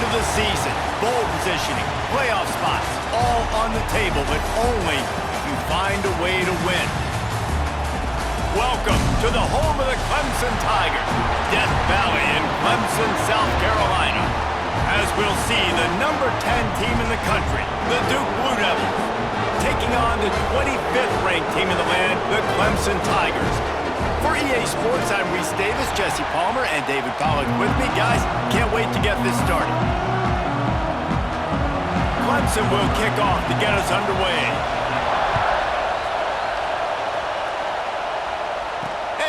of the season, bowl positioning, playoff spots, all on the table, but only if you find a way to win. Welcome to the home of the Clemson Tigers, Death Valley in Clemson, South Carolina. As we'll see the number 10 team in the country, the Duke Blue Devils, taking on the 25th ranked team in the land, the Clemson Tigers. For EA Sports, I'm Reese Davis, Jesse Palmer, and David Pollack with me. Guys, can't wait to get this started. Clemson will kick off to get us underway.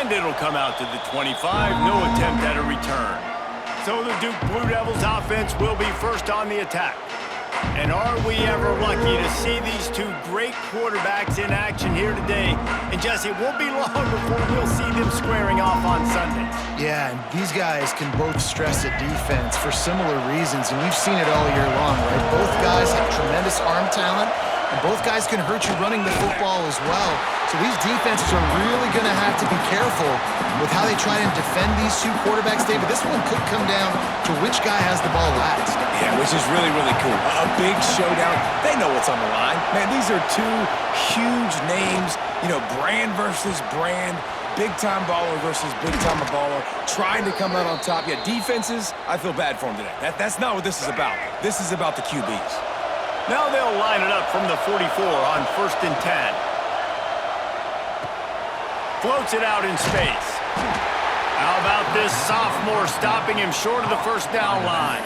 And it'll come out to the 25, no attempt at a return. So the Duke Blue Devils offense will be first on the attack. And are we ever lucky to see these two great quarterbacks in action here today? And Jesse, it won't be long before we'll see them squaring off on Sundays. Yeah, and these guys can both stress a defense for similar reasons, and we've seen it all year long, right? Both guys have tremendous arm talent, and both guys can hurt you running the football as well. So these defenses are really going to have to be careful with how they try and defend these two quarterbacks, David. This one could come down to which guy has the ball last. Yeah, which is really, really cool. A big showdown. They know what's on the line. Man, these are two huge names, you know, brand versus brand, big-time baller versus big-time baller, trying to come out on top. Yeah, defenses, I feel bad for them today. That's not what this is about. This is about the QBs. Now they'll line it up from the 44 on 1st and 10. Floats it out in space. How about this sophomore stopping him short of the first down line?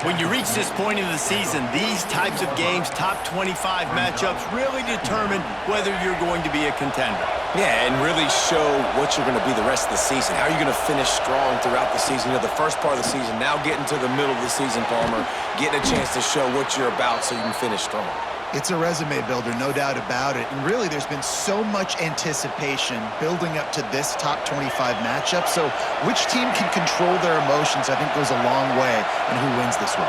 When you reach this point in the season, these types of games, top 25 matchups, really determine whether you're going to be a contender. Yeah, and really show what you're going to be the rest of the season. How are you going to finish strong throughout the season? You know, the first part of the season, now getting to the middle of the season, Palmer, getting a chance to show what you're about so you can finish strong. It's a resume builder, no doubt about it. And really, there's been so much anticipation building up to this top 25 matchup. So which team can control their emotions, I think, goes a long way in who wins this one.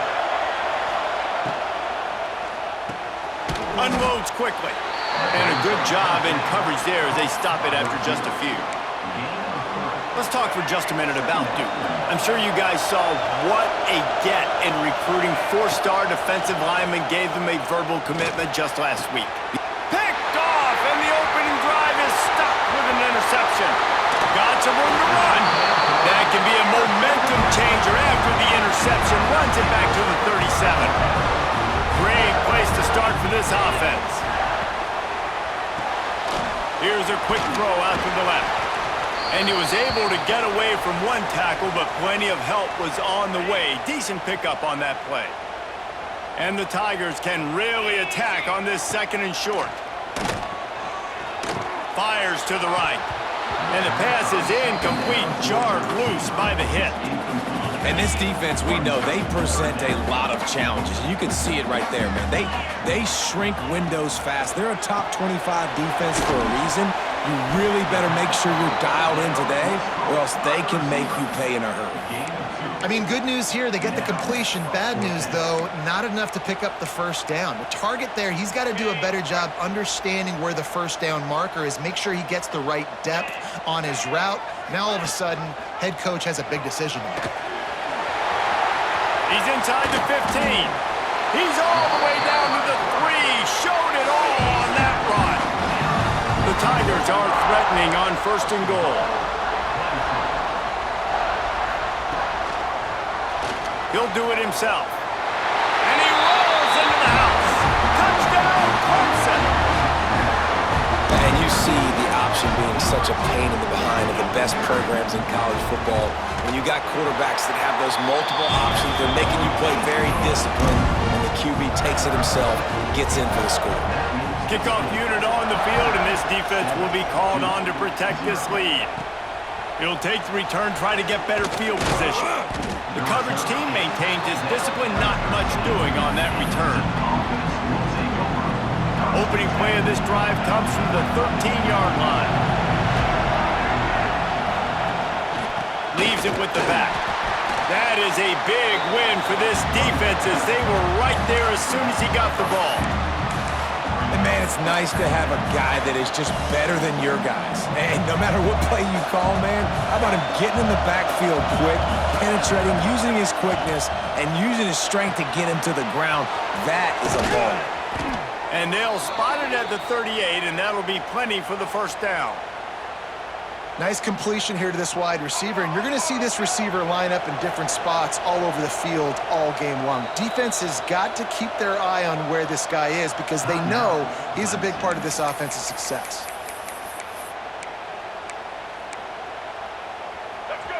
Unloads quickly. And a good job in coverage there as they stop it after just a few. Let's talk for just a minute about Duke. I'm sure you guys saw what a get in recruiting. 4-star defensive lineman gave them a verbal commitment just last week. Picked off, and the opening drive is stopped with an interception. Got some room to run. That can be a momentum changer after the interception. Runs it back to the 37. Great place to start for this offense. Here's a quick throw out to the left. And he was able to get away from one tackle, but plenty of help was on the way. Decent pickup on that play. And the Tigers can really attack on this 2nd and short. Fires to the right. And the pass is incomplete, jarred loose by the hit. And this defense, we know, they present a lot of challenges. You can see it right there, man. They shrink windows fast. They're a top 25 defense for a reason. You really better make sure you're dialed in today, or else they can make you pay in a hurry. I mean, good news here, they get the completion. Bad news, though, not enough to pick up the first down. The target there, he's got to do a better job understanding where the first down marker is, make sure he gets the right depth on his route. Now, all of a sudden, head coach has a big decision to make. He's inside the 15. He's all the way down to the 3. Showed it all on that run. The Tigers are threatening on 1st and goal. He'll do it himself. And he rolls into the house. Touchdown, Clemson. And you see the option being such a pain in the behind of the best programs in college football. When you got quarterbacks that have those multiple options, they're making you play very disciplined, and the QB takes it himself, gets in for the score. Kickoff unit on the field, and this defense will be called on to protect this lead. He'll take the return, try to get better field position. The coverage team maintains his discipline, not much doing on that return. Opening play of this drive comes from the 13-yard line. Leaves it with the back. That is a big win for this defense as they were right there as soon as he got the ball. And man, it's nice to have a guy that is just better than your guys. And no matter what play you call, man, how about him getting in the backfield quick, penetrating, using his quickness, and using his strength to get him to the ground. That is a ball. And they'll spot it at the 38, and that'll be plenty for the first down. Nice completion here to this wide receiver, and you're going to see this receiver line up in different spots all over the field all game long. Defense has got to keep their eye on where this guy is because they know he's a big part of this offense's success.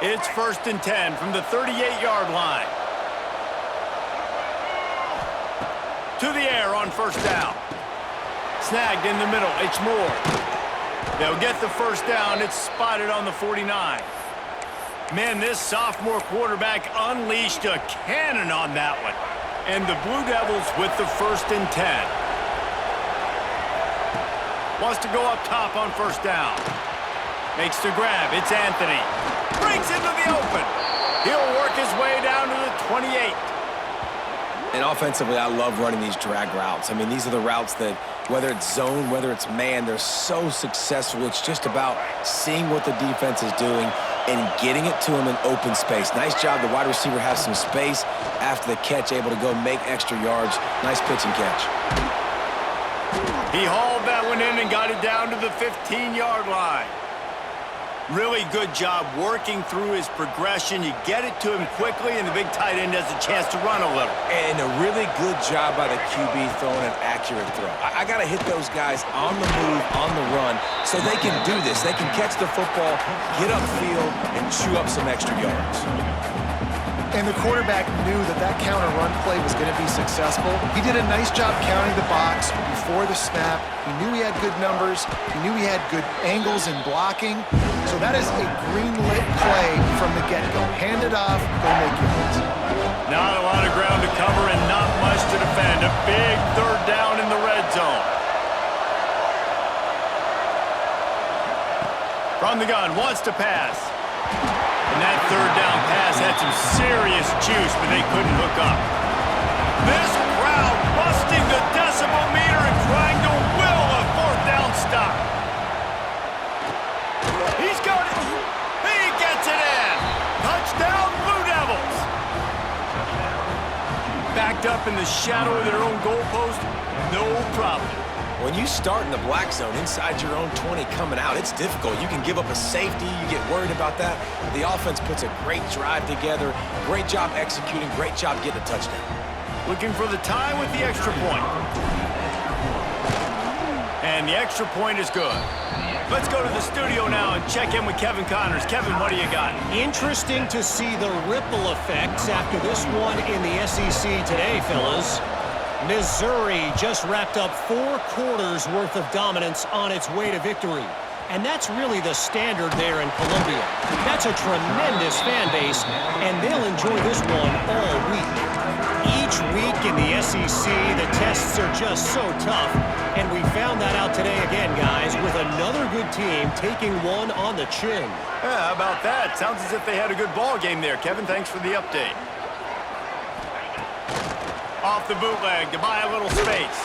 It's 1st and 10 from the 38-yard line. To the air on first down. Snagged in the middle. It's Moore. They'll get the first down. It's spotted on the 49. Man, this sophomore quarterback unleashed a cannon on that one. And the Blue Devils with the 1st and 10. Wants to go up top on first down. Makes the grab. It's Anthony. Breaks into the open. He'll work his way down to the 28. And offensively, I love running these drag routes. I mean, these are the routes that, whether it's zone, whether it's man, they're so successful. It's just about seeing what the defense is doing and getting it to him in open space. Nice job. The wide receiver has some space after the catch, able to go make extra yards. Nice pitch and catch. He hauled that one in and got it down to the 15-yard line. Really good job working through his progression. You get it to him quickly, and the big tight end has a chance to run a little. And a really good job by the QB throwing an accurate throw. I got to hit those guys on the move, on the run, so they can do this. They can catch the football, get upfield, and chew up some extra yards. And the quarterback knew that that counter run play was going to be successful. He did a nice job counting the box before the snap. He knew he had good numbers. He knew he had good angles and blocking. So that is a green-lit play from the get-go. Hand it off, go make yards. Not a lot of ground to cover and not much to defend. A big third down in the red zone. From the gun, wants to pass. And that third down pass had some serious juice, but they couldn't hook up. This crowd busting the decibel meter and trying to will a fourth down stop. He's got it. He gets it in. Touchdown, Blue Devils. Backed up in the shadow of their own goalpost, no problem. When you start in the black zone inside your own 20 coming out, it's difficult. You can give up a safety. You get worried about that. The offense puts a great drive together. Great job executing. Great job getting a touchdown. Looking for the tie with the extra point. And the extra point is good. Let's go to the studio now and check in with Kevin Connors. Kevin, what do you got? Interesting to see the ripple effects after this one in the SEC today, fellas. Missouri just wrapped up 4 quarters worth of dominance on its way to victory. And that's really the standard there in Columbia. That's a tremendous fan base, and they'll enjoy this one all week. Each week in the SEC, the tests are just so tough, and we found that out today again, guys, with another good team taking one on the chin. Yeah, how about that? Sounds as if they had a good ball game there. Kevin, thanks for the update. Off the bootleg to buy a little space.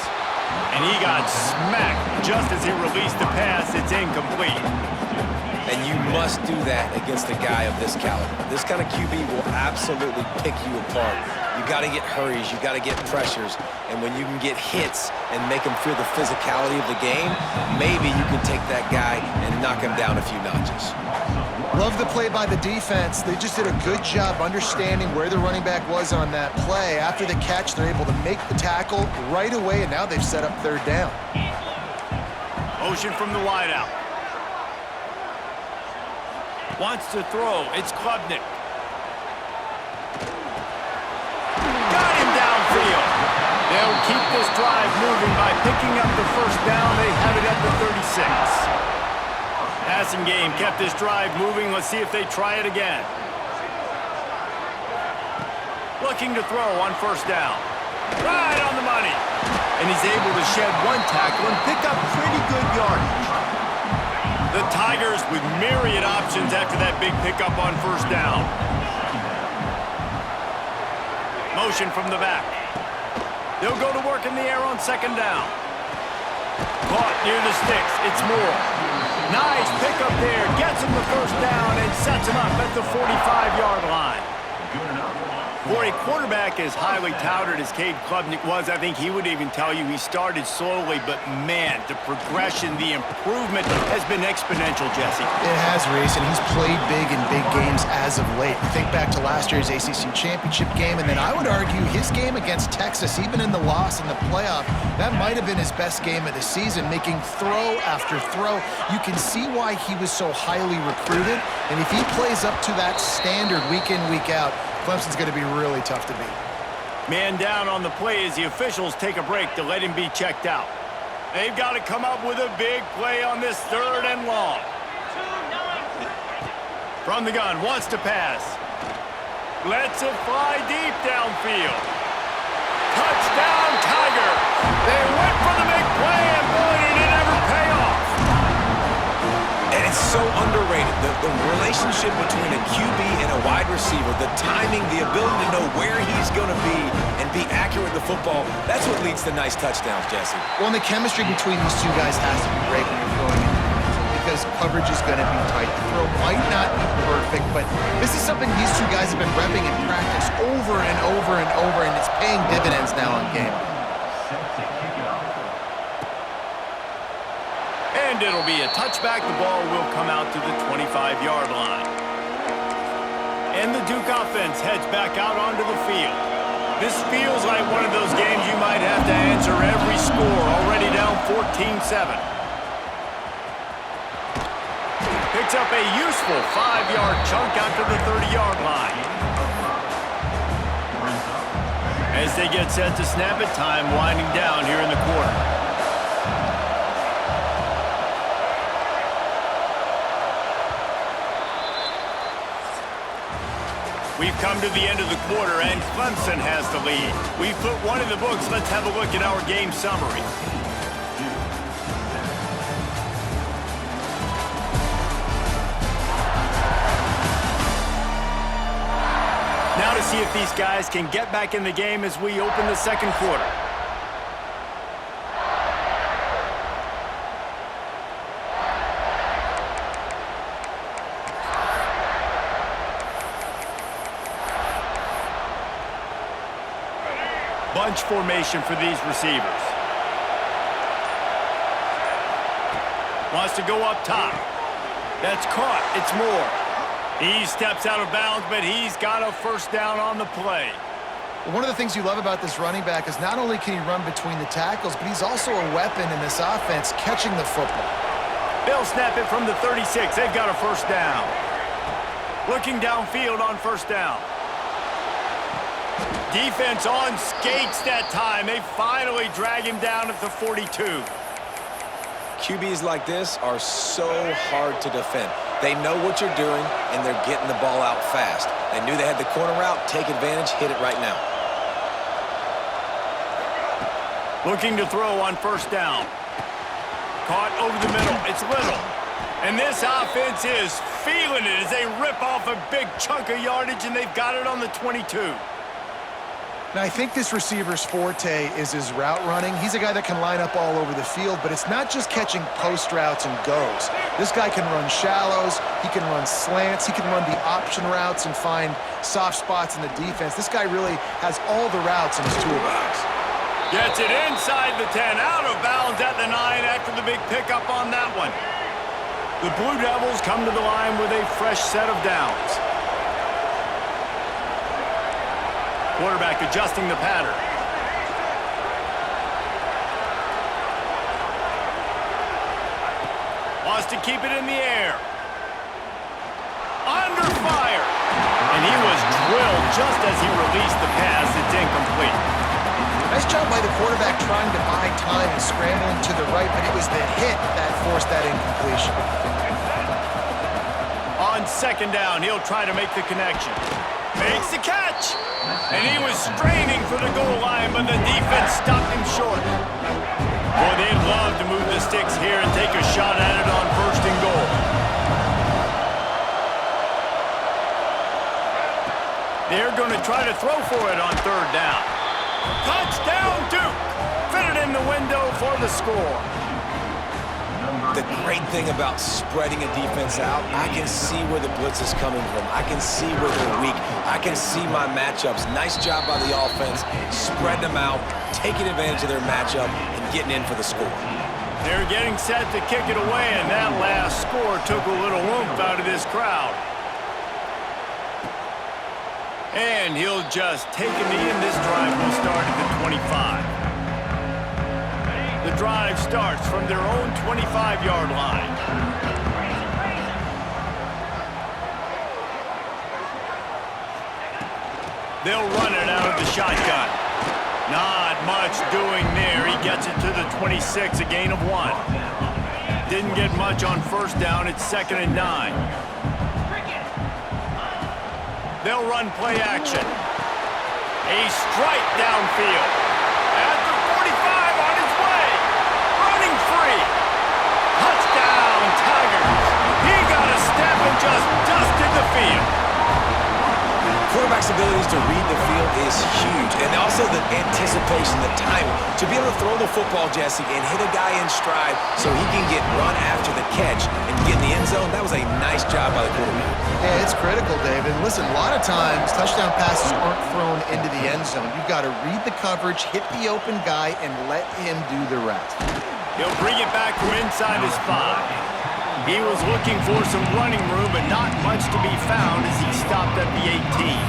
And he got smacked just as he released the pass. It's incomplete. And you must do that against a guy of this caliber. This kind of QB will absolutely pick you apart. You got to get hurries. You got to get pressures. And when you can get hits and make him feel the physicality of the game, maybe you can take that guy and knock him down a few notches. Love the play by the defense. They just did a good job understanding where the running back was on that play. After the catch, they're able to make the tackle right away, and now they've set up third down. Motion from the wideout. Wants to throw. It's Klubnik. Got him downfield. They'll keep this drive moving by picking up the first down. They have it at the 36. Passing game kept this drive moving. Let's see if they try it again. Looking to throw on first down. Right on the money. And he's able to shed one tackle and pick up pretty good yardage. The Tigers with myriad options after that big pickup on first down. Motion from the back. They'll go to work in the air on second down. caught near the sticks. It's Moore. Nice pickup there. Gets him the first down and sets him up at the 45-yard line. For a quarterback as highly touted as Cade Klubnik was, I think he would even tell you he started slowly, but man, the progression, the improvement has been exponential, Jesse. It has, Reese, and he's played big in big games as of late. Think back to last year's ACC championship game, and then I would argue his game against Texas, even in the loss in the playoff, that might have been his best game of the season, making throw after throw. You can see why he was so highly recruited, and if he plays up to that standard week in, week out, Clemson's going to be really tough to beat. Man down on the play as the officials take a break to let him be checked out. They've got to come up with a big play on this 3rd and long. From the gun, wants to pass. Lets it fly deep downfield. Touchdown, Tiger! They went for the big play, and boy, did it ever pay off. And it's so underrated. The relationship between a QB and a wide receiver, the timing, the ability to know where he's going to be and be accurate with the football, that's what leads to nice touchdowns, Jesse. Well, and the chemistry between these two guys has to be great when you're throwing it because coverage is going to be tight. The throw might not be perfect, but this is something these two guys have been repping in practice over and over and over, and it's paying dividends now in game. And it'll be a touchback. The ball will come out to the 25-yard line. And the Duke offense heads back out onto the field. This feels like one of those games you might have to answer every score. Already down 14-7. Picks up a useful 5-yard chunk out to the 30-yard line. As they get set to snap it, time winding down here in the quarter. We've come to the end of the quarter, and Clemson has the lead. We've put one in the books. Let's have a look at our game summary. Now to see if these guys can get back in the game as we open the second quarter. Bunch formation for these receivers. Wants to go up top. That's caught. It's Moore. He steps out of bounds, but he's got a first down on the play. One of the things you love about this running back is not only can he run between the tackles, but he's also a weapon in this offense catching the football. They'll snap it from the 36. They've got a first down. Looking downfield on first down. Defense on skates that time. They finally drag him down at the 42. QBs like this are so hard to defend. They know what you're doing, and they're getting the ball out fast. They knew they had the corner route. Take advantage. Hit it right now. Looking to throw on first down. Caught over the middle. It's Little. And this offense is feeling it as they rip off a big chunk of yardage, and they've got it on the 22. Now, I think this receiver's forte is his route running. He's a guy that can line up all over the field, but it's not just catching post routes and goes. This guy can run shallows, he can run slants, he can run the option routes and find soft spots in the defense. This guy really has all the routes in his toolbox. Gets it inside the 10, out of bounds at the 9 after the big pickup on that one. The Blue Devils come to the line with a fresh set of downs. Quarterback adjusting the pattern. Wants to keep it in the air. Under fire. And he was drilled just as he released the pass. It's incomplete. Nice job by the quarterback trying to buy time and scrambling to the right, but it was the hit that forced that incompletion. On second down, he'll try to make the connection. Makes the catch. And he was straining for the goal line, but the defense stopped him short. Boy, they'd love to move the sticks here and take a shot at it on first and goal. They're going to try to throw for it on third down. Touchdown, Duke! Fit it in the window for the score. the great thing about spreading a defense out, I can see where the blitz is coming from. I can see where they're weak. I can see my matchups. Nice job by the offense, spreading them out, taking advantage of their matchup, and getting in for the score. They're getting set to kick it away, and that last score took a little oomph out of this crowd. And he'll just take a knee, and this drive will start at the 25. The drive starts from their own 25-yard line. They'll run it out of the shotgun. Not much doing there. He gets it to the 26, a gain of 1. Didn't get much on first down. It's 2nd and 9. They'll run play action. A strike downfield. At the 45 on his way. Running free. Touchdown, Tigers. He got a step and just dusted the field. Quarterback's abilities to read the field is huge, and also the anticipation, the timing. To be able to throw the football, Jesse, and hit a guy in stride so he can get run after the catch and get in the end zone, that was a nice job by the quarterback. Yeah, it's critical, David. Listen, a lot of times touchdown passes aren't thrown into the end zone. You've got to read the coverage, hit the open guy, and let him do the rest. He'll bring it back from inside his 5. He was looking for some running room, but not much to be found as he stopped at the 18.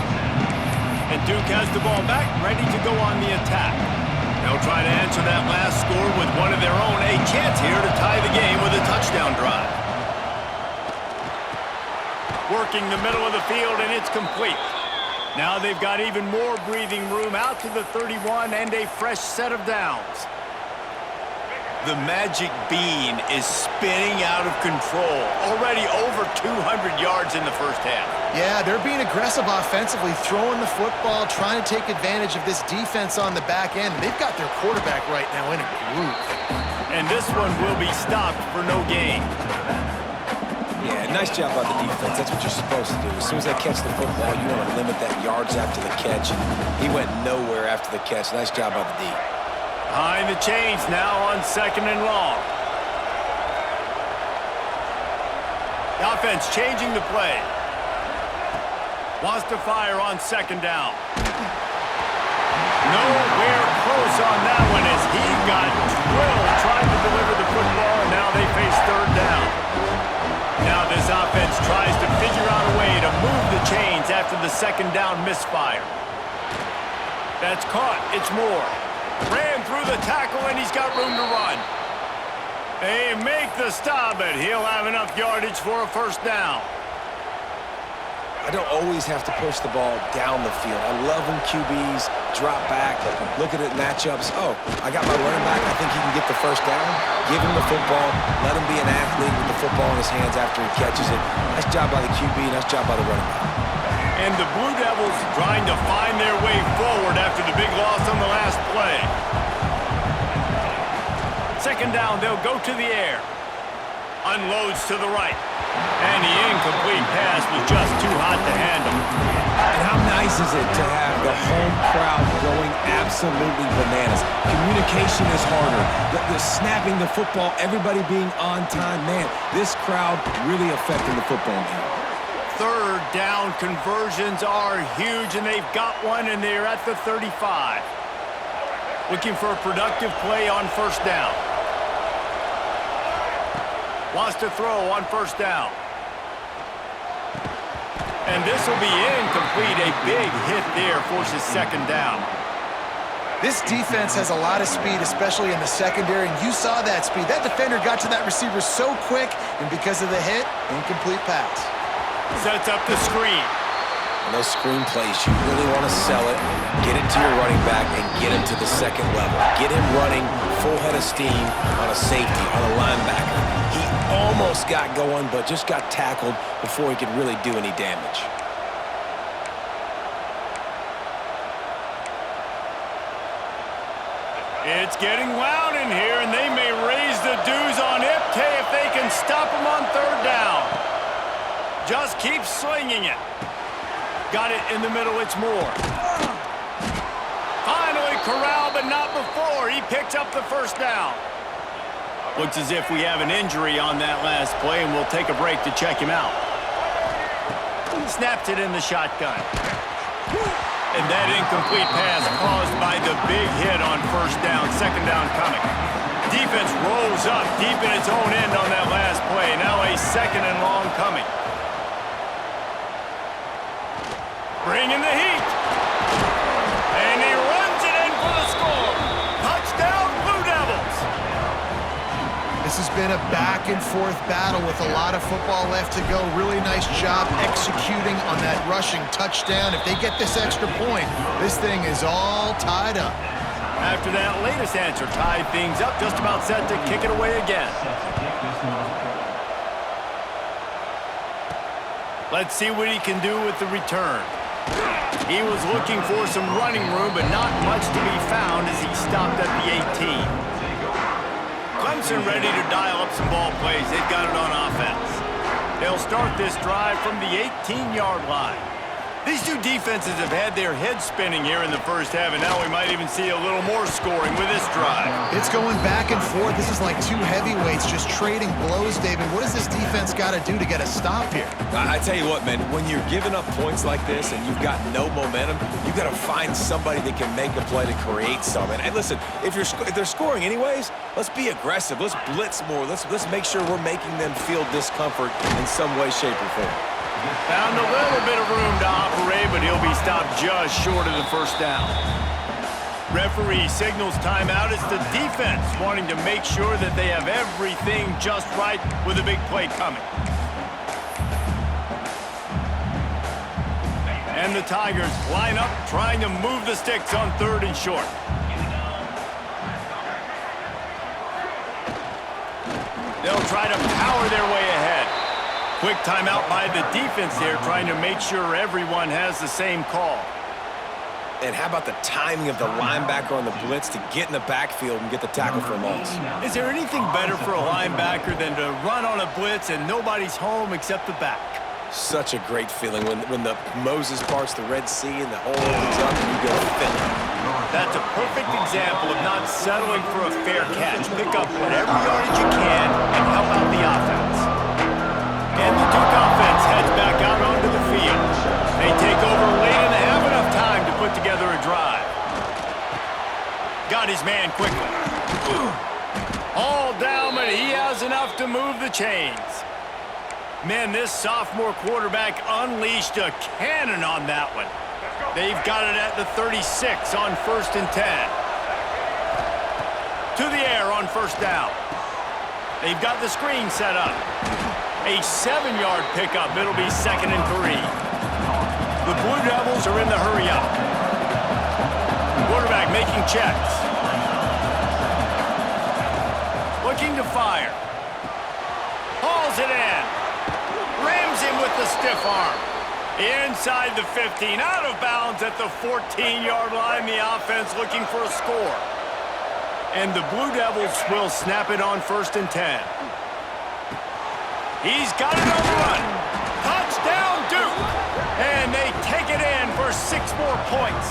And Duke has the ball back, ready to go on the attack. They'll try to answer that last score with one of their own. A chance here to tie the game with a touchdown drive. Working the middle of the field, and it's complete. Now they've got even more breathing room out to the 31 and a fresh set of downs. The magic bean is spinning out of control. Already over 200 yards in the first half. Yeah, they're being aggressive offensively, throwing the football, trying to take advantage of this defense on the back end. They've got their quarterback right now in a groove. And this one will be stopped for no gain. Yeah, nice job by the defense. That's what you're supposed to do. As soon as they catch the football, you want to limit that yards after the catch. He went nowhere after the catch. Nice job by the D. Behind the chains now on 2nd and long. The offense changing the play. Wants to fire on 2nd down. Nowhere close on that one as he got drilled trying to deliver the football, and now they face 3rd down. Now this offense tries to figure out a way to move the chains after the 2nd down misfire. That's caught. It's Moore. Ran through the tackle, and he's got room to run. They make the stop, but he'll have enough yardage for a 1st down. I don't always have to push the ball down the field. I love when QBs drop back, look at it matchups. Oh, I got my running back. I think he can get the 1st down. Give him the football. Let him be an athlete with the football in his hands after he catches it. Nice job by the QB. Nice job by the running back. And the Blue Devils trying to find their way forward after the big loss on the last play. 2nd down, they'll go to the air. Unloads to the right. And the incomplete pass was just too hot to handle. And how nice is it to have the home crowd going absolutely bananas? Communication is harder. The snapping the football, everybody being on time. Man, this crowd really affecting the football game. 3rd down conversions are huge, and they've got one, and they're at the 35. Looking for a productive play on 1st down. Wants to throw on 1st down. And this will be incomplete. A big hit there forces 2nd down. This defense has a lot of speed, especially in the secondary, and you saw that speed. That defender got to that receiver so quick, and because of the hit, incomplete pass. Sets up the screen. And those screen plays, you really want to sell it, get it to your running back, and get him to the 2nd level. Get him running full head of steam on a safety, on a linebacker. He almost got going, but just got tackled before he could really do any damage. It's getting loud in here, and they may raise the dues on Ipke if they can stop him on 3rd down. Just keep slinging it. Got it in the middle, it's Moore. Finally corralled, but not before. He picks up the 1st down. Looks as if we have an injury on that last play, and we'll take a break to check him out. Snaps it in the shotgun. And that incomplete pass caused by the big hit on first down, second down coming. Defense rolls up deep in its own end on that last play. Now a second and long coming. Bringing the heat. And he runs it in for the score. Touchdown, Blue Devils. This has been a back-and-forth battle with a lot of football left to go. Really nice job executing on that rushing touchdown. If they get this extra point, this thing is all tied up. After that latest answer tied things up, just about set to kick it away again. Let's see what he can do with the return. He was looking for some running room, but not much to be found as he stopped at the 18. Clemson ready to dial up some ball plays. They've got it on offense. They'll start this drive from the 18-yard line. These two defenses have had their heads spinning here in the first half, and now we might even see a little more scoring with this drive. It's going back and forth. This is like two heavyweights just trading blows, David. What does this defense got to do to get a stop here? I tell you what, man, when you're giving up points like this and you've got no momentum, you've got to find somebody that can make a play to create something. And listen, if they're scoring anyways, let's be aggressive. Let's blitz more. Let's make sure we're making them feel discomfort in some way, shape, or form. Found a little bit of room to operate, but he'll be stopped just short of the first down. Referee signals timeout. It's the defense wanting to make sure that they have everything just right with a big play coming. And the Tigers line up, trying to move the sticks on third and short. They'll try to power their way ahead. Quick timeout by the defense there, trying to make sure everyone has the same call. And how about the timing of the linebacker on the blitz to get in the backfield and get the tackle for a loss? Is there anything better for a linebacker than to run on a blitz and nobody's home except the back? Such a great feeling when the Moses parts the Red Sea and the hole opens up and you go fill it. That's a perfect example of not settling for a fair catch. Pick up whatever yardage you can and help out the offense. And the Duke offense heads back out onto the field. They take over late and they have enough time to put together a drive. Got his man quickly. All down, but he has enough to move the chains. Man, this sophomore quarterback unleashed a cannon on that one. They've got it at the 36 on 1st and 10. To the air on first down. They've got the screen set up. A 7-yard pickup. It'll be 2nd and 3. The Blue Devils are in the hurry up. Quarterback making checks. Looking to fire. Hauls it in. Rams him with the stiff arm. Inside the 15. Out of bounds at the 14-yard line. The offense looking for a score. And the Blue Devils will snap it on 1st and 10. He's got it on the run. Touchdown, Duke. And they take it in for 6 more points.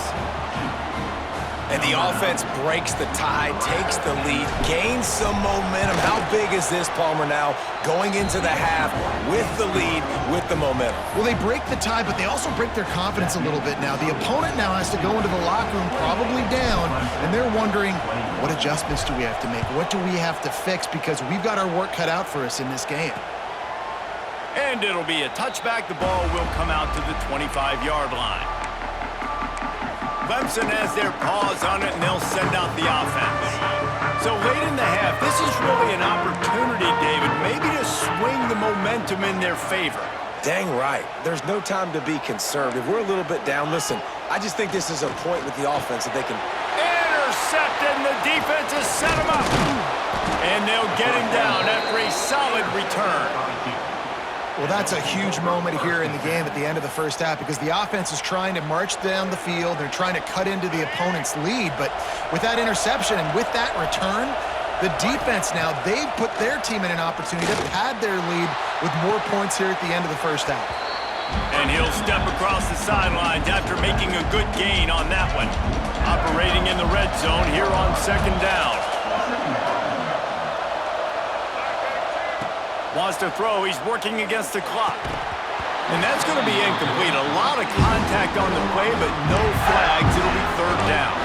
And the offense breaks the tie, takes the lead, gains some momentum. How big is this, Palmer, now going into the half with the lead, with the momentum? Well, they break the tie, but they also break their confidence a little bit now. The opponent now has to go into the locker room probably down, and they're wondering, what adjustments do we have to make? What do we have to fix? Because we've got our work cut out for us in this game. And it'll be a touchback. The ball will come out to the 25-yard line. Clemson has their paws on it, and they'll send out the offense. So late in the half, this is really an opportunity, David, maybe to swing the momentum in their favor. Dang right. There's no time to be conservative. We're a little bit down. Listen, I just think this is a point with the offense that they can... Intercepted, and the defense has set him up. And they'll get him down after a solid return. Well, that's a huge moment here in the game at the end of the first half because the offense is trying to march down the field. They're trying to cut into the opponent's lead. But with that interception and with that return, the defense now, they've put their team in an opportunity to pad their lead with more points here at the end of the first half. And he'll step across the sidelines after making a good gain on that one. Operating in the red zone here on 2nd down. Wants to throw. He's working against the clock. And that's going to be incomplete. A lot of contact on the play, but no flags. It'll be third down.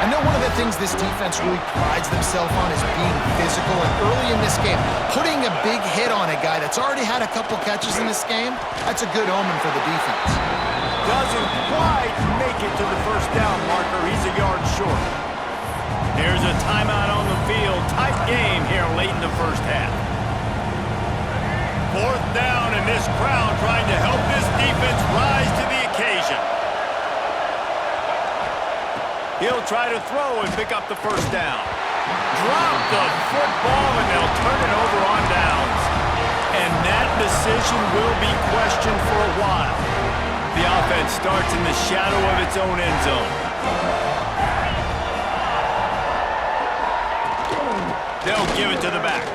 I know one of the things this defense really prides themselves on is being physical, and early in this game, putting a big hit on a guy that's already had a couple catches in this game, that's a good omen for the defense. Doesn't quite make it to the first down marker. He's a yard short. Here's a timeout on the field. Tight game here late in the first half. Fourth down, and this crowd trying to help this defense rise to the occasion. He'll try to throw and pick up the first down. Drop the football, and they'll turn it over on downs. And that decision will be questioned for a while. The offense starts in the shadow of its own end zone. They'll give it to the back.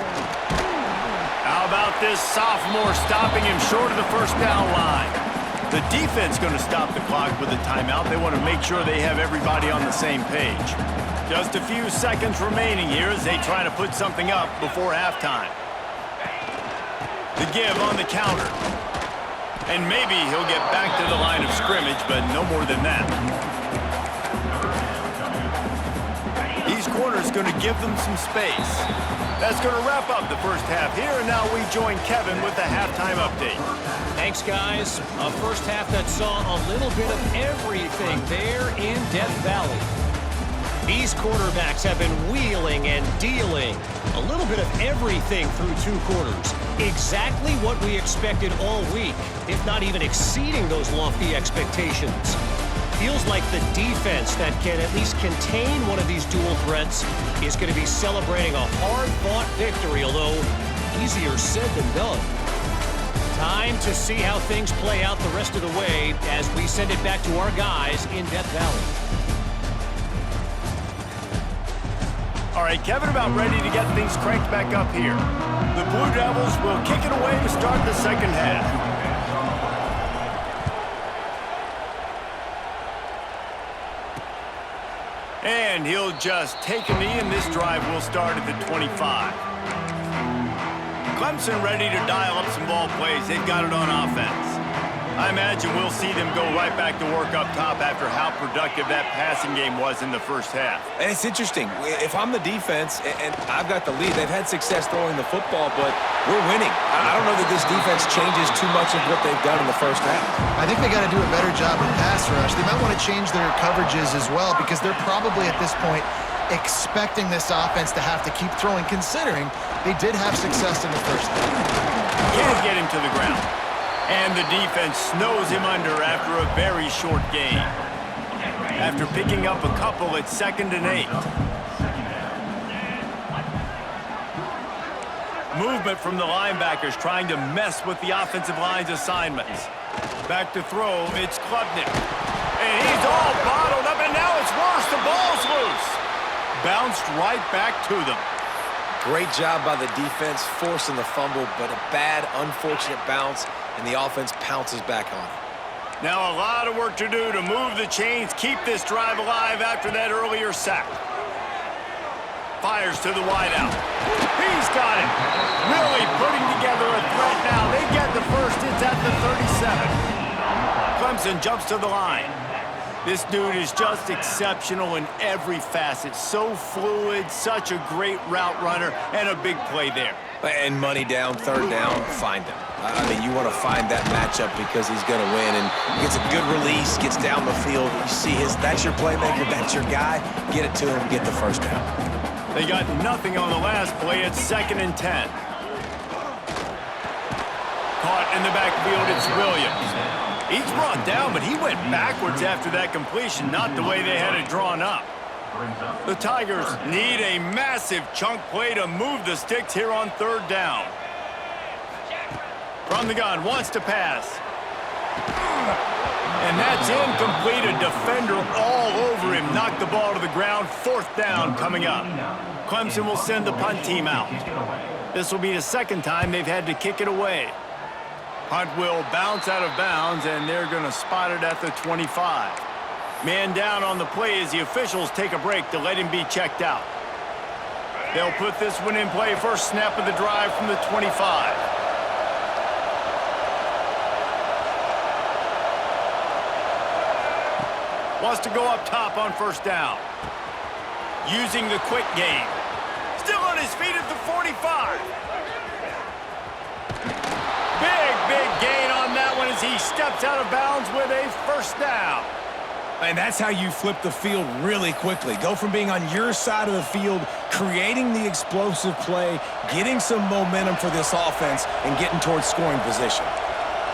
How about this sophomore stopping him short of the first down line? The defense going to stop the clock with a timeout. They want to make sure they have everybody on the same page. Just a few seconds remaining here as they try to put something up before halftime. The give on the counter. And maybe he'll get back to the line of scrimmage, but no more than that. These corners going to give them some space. That's going to wrap up the first half here, and now we join Kevin with the halftime update. Thanks, guys. A first half that saw a little bit of everything there in Death Valley. These quarterbacks have been wheeling and dealing. A little bit of everything through two quarters. Exactly what we expected all week, if not even exceeding those lofty expectations. Feels like the defense that can at least contain one of these dual threats is going to be celebrating a hard-fought victory, although easier said than done. Time to see how things play out the rest of the way as we send it back to our guys in Death Valley. All right, Kevin, about ready to get things cranked back up here. The Blue Devils will kick it away to start the second half. And he'll just take a knee, and this drive will start at the 25. Clemson ready to dial up some ball plays. They've got it on offense. I imagine we'll see them go right back to work up top after how productive that passing game was in the first half. And it's interesting. If I'm the defense and I've got the lead, they've had success throwing the football, but we're winning. I don't know that this defense changes too much of what they've done in the first half. I think they got to do a better job of pass rush. They might want to change their coverages as well because they're probably at this point expecting this offense to have to keep throwing, considering they did have success in the first half. Can't get him to the ground. And the defense snows him under after a very short gain. After picking up a couple at 2nd and 8. Movement from the linebackers trying to mess with the offensive line's assignments. Back to throw, it's Klubnik. And he's all bottled up, and now it's worse. The ball's loose. Bounced right back to them. Great job by the defense forcing the fumble, but a bad, unfortunate bounce, and the offense pounces back on it. Now a lot of work to do to move the chains, keep this drive alive after that earlier sack. Fires to the wideout. He's got it. Really putting together a threat now. They get the first. It's at the 37. Clemson jumps to the line. This dude is just exceptional in every facet. So fluid, such a great route runner, and a big play there. And money down, third down, find him. I mean, you want to find that matchup because he's going to win, and gets a good release, gets down the field. You see that's your playmaker, that's your guy. Get it to him, get the first down. They got nothing on the last play. It's 2nd and 10. Caught in the backfield, it's Williams. He's brought down, but he went backwards after that completion, not the way they had it drawn up. The Tigers need a massive chunk play to move the sticks here on 3rd down. From the gun, wants to pass. And that's incomplete. A defender all over him. Knocked the ball to the ground. 4th down coming up. Clemson will send the punt team out. This will be the 2nd time they've had to kick it away. Punt will bounce out of bounds, and they're going to spot it at the 25. Man down on the play as the officials take a break to let him be checked out. They'll put this one in play. First snap of the drive from the 25. Wants to go up top on first down. Using the quick game. Still on his feet at the 45. Big gain on that one as he steps out of bounds with a first down. And that's how you flip the field really quickly. Go from being on your side of the field, creating the explosive play, getting some momentum for this offense, and getting towards scoring position.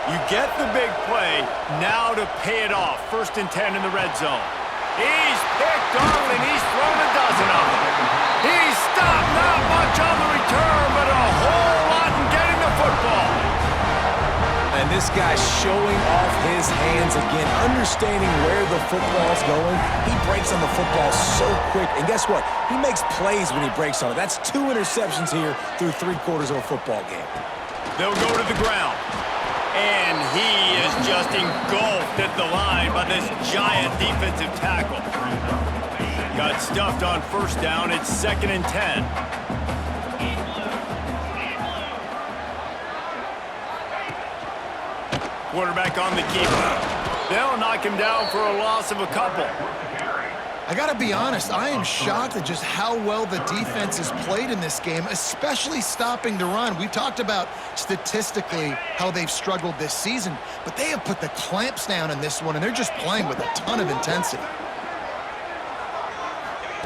You get the big play, now to pay it off. 1st and 10 in the red zone. He's picked off and he's thrown a dozen of them. He's stopped, not much on the return, but a whole lot in getting the football. And this guy's showing off his hands again, understanding where the football's going. He breaks on the football so quick. And guess what? He makes plays when he breaks on it. That's 2 interceptions here through 3/4 of a football game. They'll go to the ground. And he is just engulfed at the line by this giant defensive tackle. Got stuffed on first down. It's 2nd and 10. Quarterback on the keeper. They'll knock him down for a loss of a couple. I got to be honest, I am shocked at just how well the defense has played in this game, especially stopping the run. We talked about statistically how they've struggled this season, but they have put the clamps down in this one, and they're just playing with a ton of intensity.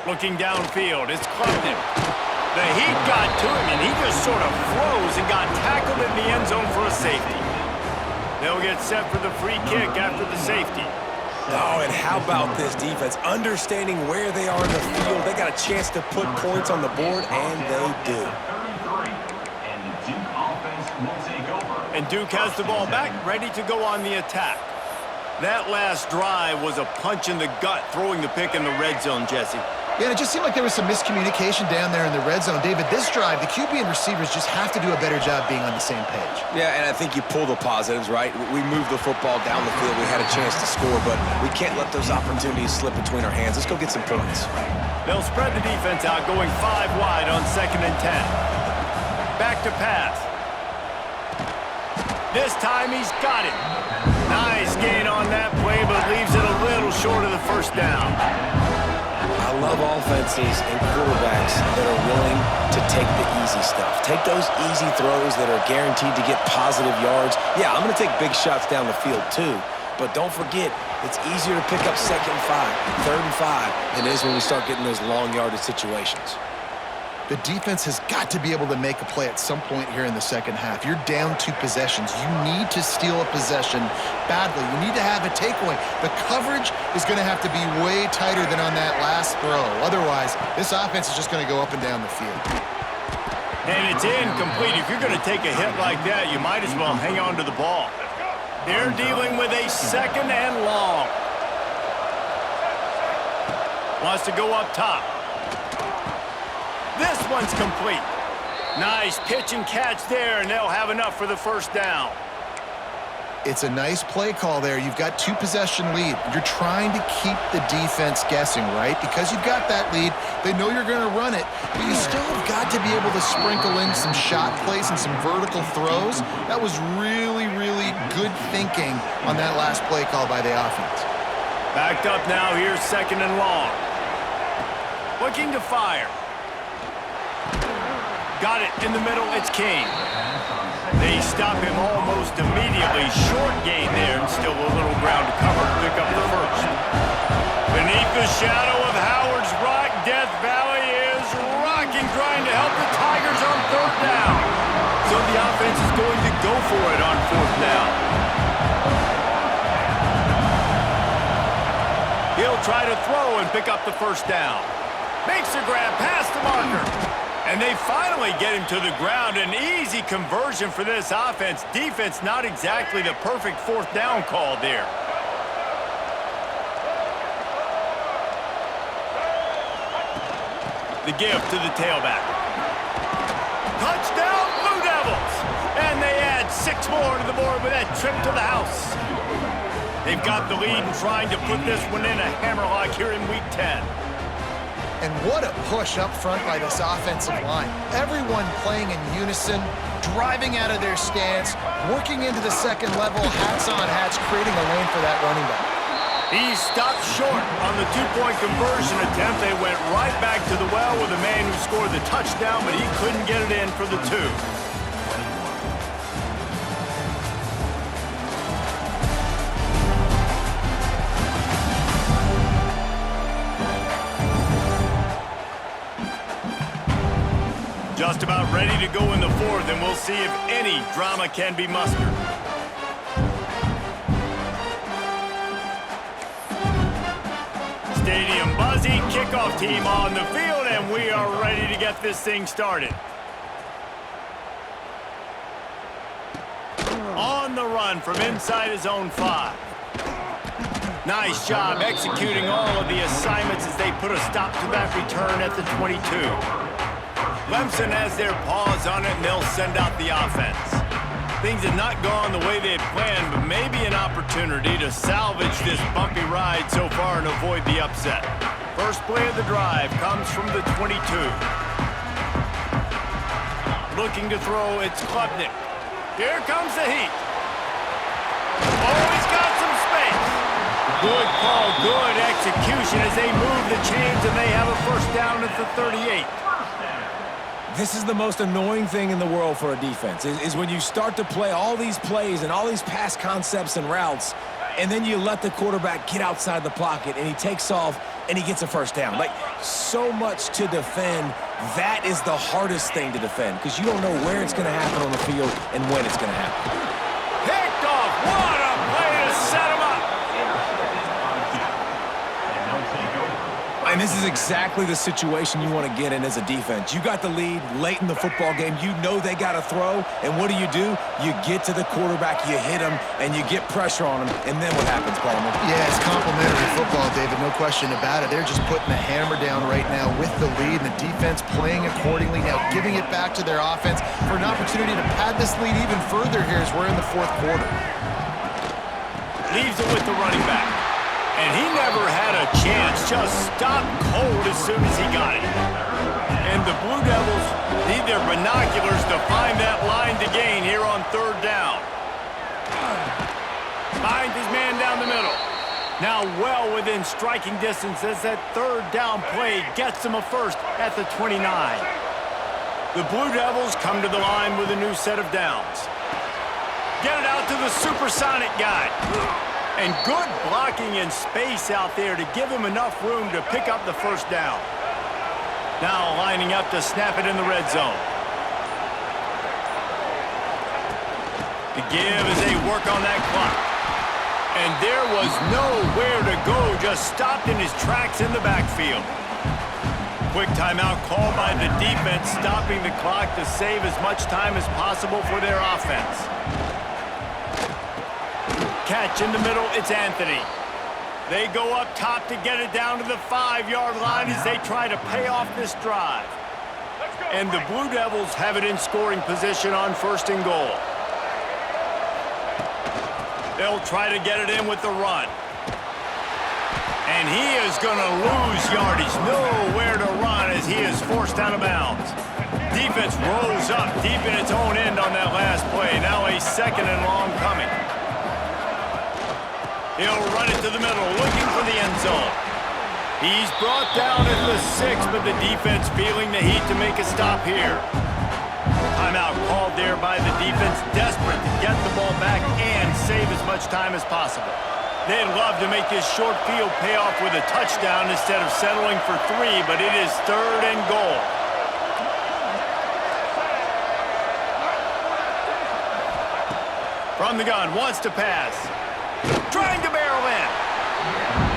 Looking downfield, it's Clemson. The heat got to him, and he just sort of froze and got tackled in the end zone for a safety. They'll get set for the free kick after the safety. Oh, and how about this defense? Understanding where they are in the field. They got a chance to put points on the board, and they do. And Duke has the ball back, ready to go on the attack. That last drive was a punch in the gut, throwing the pick in the red zone, Jesse. Yeah, and it just seemed like there was some miscommunication down there in the red zone. David, this drive, the QB and receivers just have to do a better job being on the same page. Yeah, and I think you pull the positives, right? We moved the football down the field. We had a chance to score, but we can't let those opportunities slip between our hands. Let's go get some points. They'll spread the defense out, going 5 wide on 2nd and 10. Back to pass. This time he's got it. Nice gain on that play, but leaves it a little short of the first down. I love offenses and quarterbacks that are willing to take the easy stuff. Take those easy throws that are guaranteed to get positive yards. Yeah, I'm going to take big shots down the field too, but don't forget, it's easier to pick up 2nd and 5, 3rd and 5 than it is when we start getting those long yardage situations. The defense has got to be able to make a play at some point here in the second half. You're down 2 possessions. You need to steal a possession badly. You need to have a takeaway. The coverage is going to have to be way tighter than on that last throw. Otherwise, this offense is just going to go up and down the field. And it's incomplete. If you're going to take a hit like that, you might as well hang on to the ball. They're dealing with a 2nd and long. Wants to go up top. This one's complete. Nice pitch and catch there, and they'll have enough for the first down. It's a nice play call there. You've got 2 possession lead. You're trying to keep the defense guessing, right? Because you've got that lead, they know you're going to run it, but you still have got to be able to sprinkle in some shot plays and some vertical throws. That was really good thinking on that last play call by the offense. Backed up now, here's 2nd and long. Looking to fire. Got it in the middle, it's King. They stop him almost immediately. Short gain there, and still a little ground to cover to pick up the first. Beneath the shadow of Howard's Rock, Death Valley is rocking, trying to help the Tigers on 3rd down. So the offense is going to go for it on 4th down. He'll try to throw and pick up the first down. Makes a grab past the marker. And they finally get him to the ground. An easy conversion for this offense. Defense not exactly the perfect 4th down call there. The give to the tailback. Touchdown, Blue Devils! And they add 6 more to the board with that trip to the house. They've got the lead and trying to put this one in a hammerlock here in Week 10. And what a push up front by this offensive line. Everyone playing in unison, driving out of their stance, working into the second level, hats on hats, creating a lane for that running back. He stopped short on the two-point conversion attempt. They went right back to the well with the man who scored the touchdown, but he couldn't get it in for the two. Just about ready to go in the fourth, and we'll see if any drama can be mustered. Stadium buzzing, kickoff team on the field, and we are ready to get this thing started. On the run from inside his own 5. Nice job executing all of the assignments as they put a stop to that return at the 22. Clemson has their paws on it, and they'll send out the offense. Things have not gone the way they had planned, but maybe an opportunity to salvage this bumpy ride so far and avoid the upset. First play of the drive comes from the 22. Looking to throw, it's Klubnik. Here comes the heat. Oh, he's got some space. Good call, good execution as they move the chains, and they have a first down at the 38. This is the most annoying thing in the world for a defense, is when you start to play all these plays and all these pass concepts and routes, and then you let the quarterback get outside the pocket, and he takes off, and he gets a first down. Like, so much to defend. That is the hardest thing to defend, because you don't know where it's going to happen on the field and when it's going to happen. Picked off. What a play to set him up. And this is exactly the situation you want to get in as a defense. You got the lead late in the football game. You know they got to throw. And what do? You get to the quarterback, you hit him, and you get pressure on him. And then what happens, Palmer? Yeah, it's complimentary football, David. No question about it. They're just putting the hammer down right now with the lead, and the defense playing accordingly. Now giving it back to their offense for an opportunity to pad this lead even further here as we're in the fourth quarter. Leaves it with the running back. And he never had a chance, just stopped cold as soon as he got it. And the Blue Devils need their binoculars to find that line to gain here on third down. Finds his man down the middle. Now well within striking distance as that third down play gets him a first at the 29. The Blue Devils come to the line with a new set of downs. Get it out to the supersonic guy. And good blocking in space out there to give him enough room to pick up the first down. Now lining up to snap it in the red zone. The give as they work on that clock. And there was nowhere to go, just stopped in his tracks in the backfield. Quick timeout called by the defense, stopping the clock to save as much time as possible for their offense. Catch in the middle, it's Anthony. They go up top to get it down to the 5-yard line as they try to pay off this drive. And the Blue Devils have it in scoring position on first and goal. They'll try to get it in with the run. And he is going to lose yardage. Nowhere to run as he is forced out of bounds. Defense rolls up deep in its own end on that last play. Now a second and long coming. He'll run it to the middle, looking for the end zone. He's brought down at the 6, but the defense feeling the heat to make a stop here. Timeout called there by the defense, desperate to get the ball back and save as much time as possible. They'd love to make this short field pay off with a touchdown instead of settling for 3, but it is third and goal. From the gun, wants to pass. Trying to barrel in.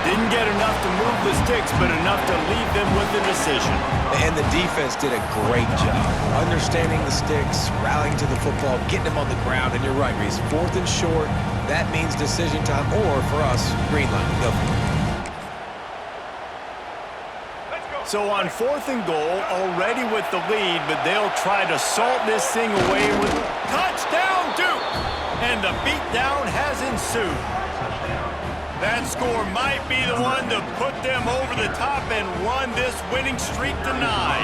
Didn't get enough to move the sticks, but enough to leave them with the decision. And the defense did a great job understanding the sticks, rallying to the football, getting them on the ground. And you're right, Reese. Fourth and short, that means decision time, or for us, green line. Go for it. So on fourth and goal, already with the lead, but they'll try to salt this thing away with touchdown Duke. And the beatdown has ensued. That score might be the one to put them over the top and run run this winning streak deny.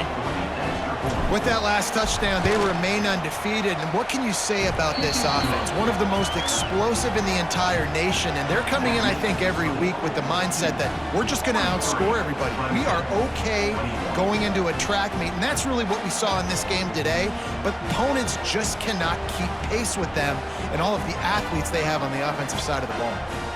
With that last touchdown, they remain undefeated. And what can you say about this offense? One of the most explosive in the entire nation. And they're coming in, I think, every week with the mindset that we're just going to outscore everybody. We are okay going into a track meet. And that's really what we saw in this game today. But opponents just cannot keep pace with them and all of the athletes they have on the offensive side of the ball.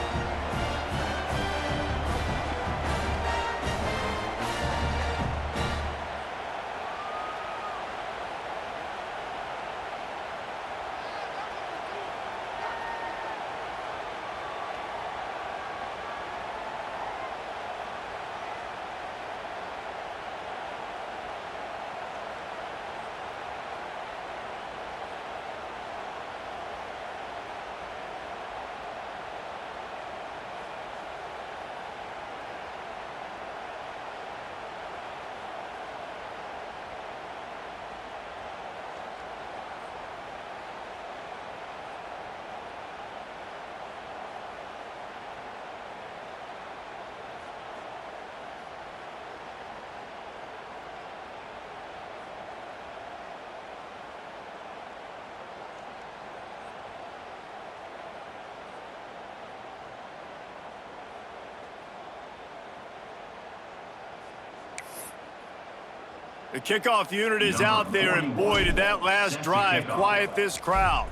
The kickoff unit is out there, and boy, did that last drive quiet this crowd.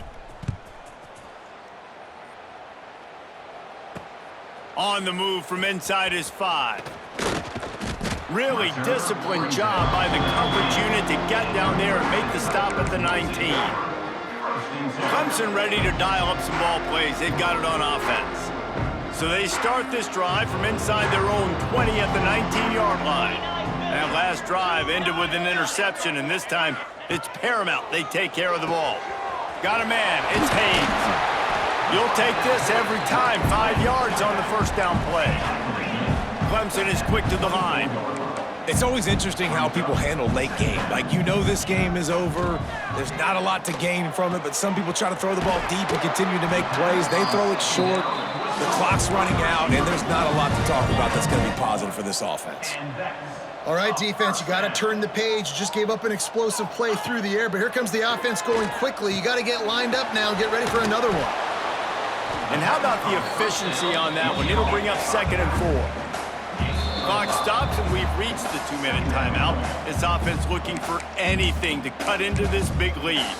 On the move from inside his 5. Really disciplined job by the coverage unit to get down there and make the stop at the 19. Clemson ready to dial up some ball plays. They've got it on offense. So they start this drive from inside their own 20 at the 19-yard line. That last drive ended with an interception, and this time it's paramount they take care of the ball. Got a man, it's Hayes. You'll take this every time, 5 yards on the first down play. Clemson is quick to the line. It's always interesting how people handle late game. Like, you know this game is over. There's not a lot to gain from it, but some people try to throw the ball deep and continue to make plays. They throw it short. The clock's running out, and there's not a lot to talk about that's going to be positive for this offense. All right, defense, you got to turn the page. You just gave up an explosive play through the air, but here comes the offense going quickly. You got to get lined up now and get ready for another one. And how about the efficiency on that one? It'll bring up 2nd and 4. Clock stops, and we've reached the 2-minute timeout. This offense looking for anything to cut into this big lead.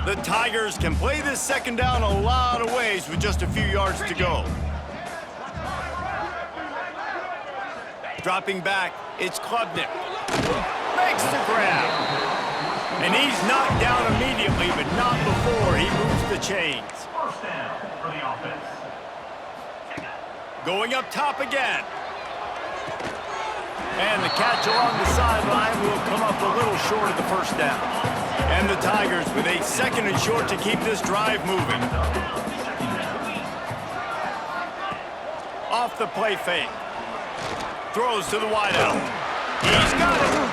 The Tigers can play this second down a lot of ways with just a few yards to go. Dropping back, it's Klubnik. Makes the grab. And he's knocked down immediately, but not before he moves the chains. First down for the offense. Going up top again. And the catch along the sideline will come up a little short of the first down. And the Tigers with a 2nd and short to keep this drive moving. Off the play fake. Throws to the wideout. He's got it.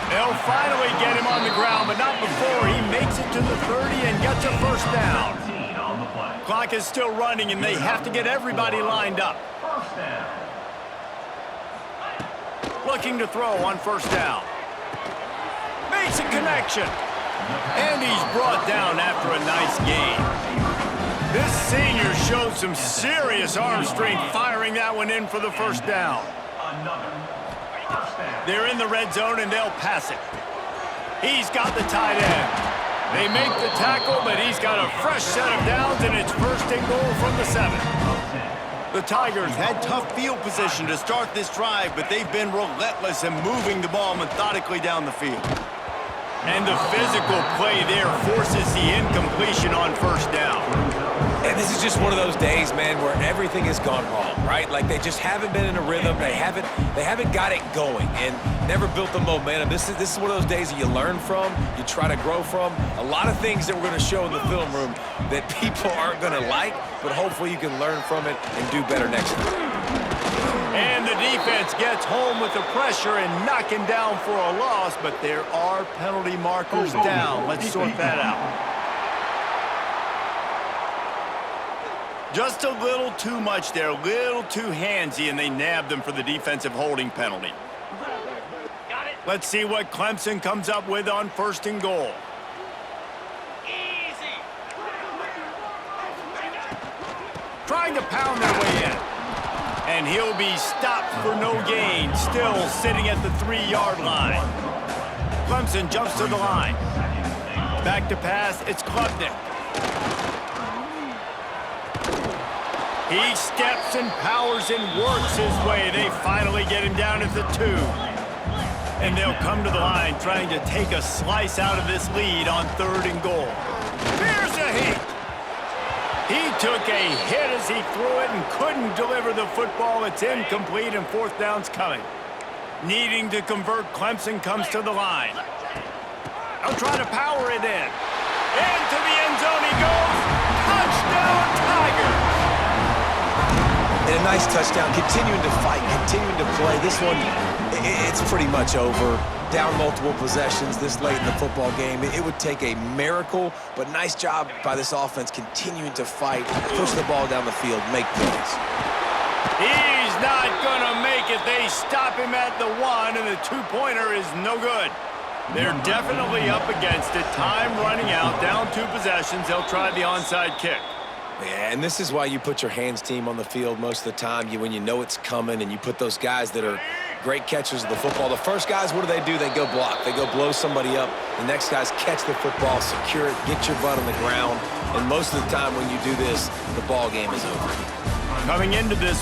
They'll finally get him on the ground, but not before he makes it to the 30 and gets a first down. Clock is still running, and they have to get everybody lined up. Looking to throw on first down. Makes a connection. And he's brought down after a nice gain. This senior showed some serious arm strength firing that one in for the first down. They're in the red zone, and they'll pass it. He's got the tight end. They make the tackle, but he's got a fresh set of downs, and it's 1st and goal from the 7. The Tigers had tough field position to start this drive, but they've been relentless in moving the ball methodically down the field. And the physical play there forces the incompletion on first down. And this is just one of those days, man, where everything has gone wrong, right? Like, they just haven't been in a rhythm. They haven't got it going and never built the momentum. This is one of those days that you learn from, you try to grow from. A lot of things that we're going to show in the film room that people aren't going to like, but hopefully you can learn from it and do better next time. And the defense gets home with the pressure and knocking down for a loss, but there are penalty markers down. Let's sort that out. Just a little too much there, a little too handsy, and they nabbed them for the defensive holding penalty. Let's see what Clemson comes up with on 1st and goal. Trying to pound their way in. And he'll be stopped for no gain, still sitting at the 3-yard line. Clemson jumps to the line. Back to pass, it's Klubnik. He steps and powers and works his way. They finally get him down at the 2. And they'll come to the line trying to take a slice out of this lead on 3rd and goal. Here's a hit. He took a hit as he threw it and couldn't deliver the football. It's incomplete and 4th down's coming. Needing to convert, Clemson comes to the line. They'll try to power it in. Into the end zone he goes. Touchdown, Tigers! And a nice touchdown, continuing to fight, continuing to play. This one, it's pretty much over. Down multiple possessions this late in the football game. It would take a miracle, but nice job by this offense continuing to fight, push the ball down the field, make plays. He's not going to make it. They stop him at the 1, and the 2-pointer is no good. They're definitely up against it. Time running out, down 2 possessions. They'll try the onside kick. Yeah, and this is why you put your hands team on the field most of the time, when you know it's coming, and you put those guys that are great catchers of the football. The first guys, what do? They go block. They go blow somebody up. The next guys catch the football, secure it, get your butt on the ground. And most of the time when you do this, the ball game is over. Coming into this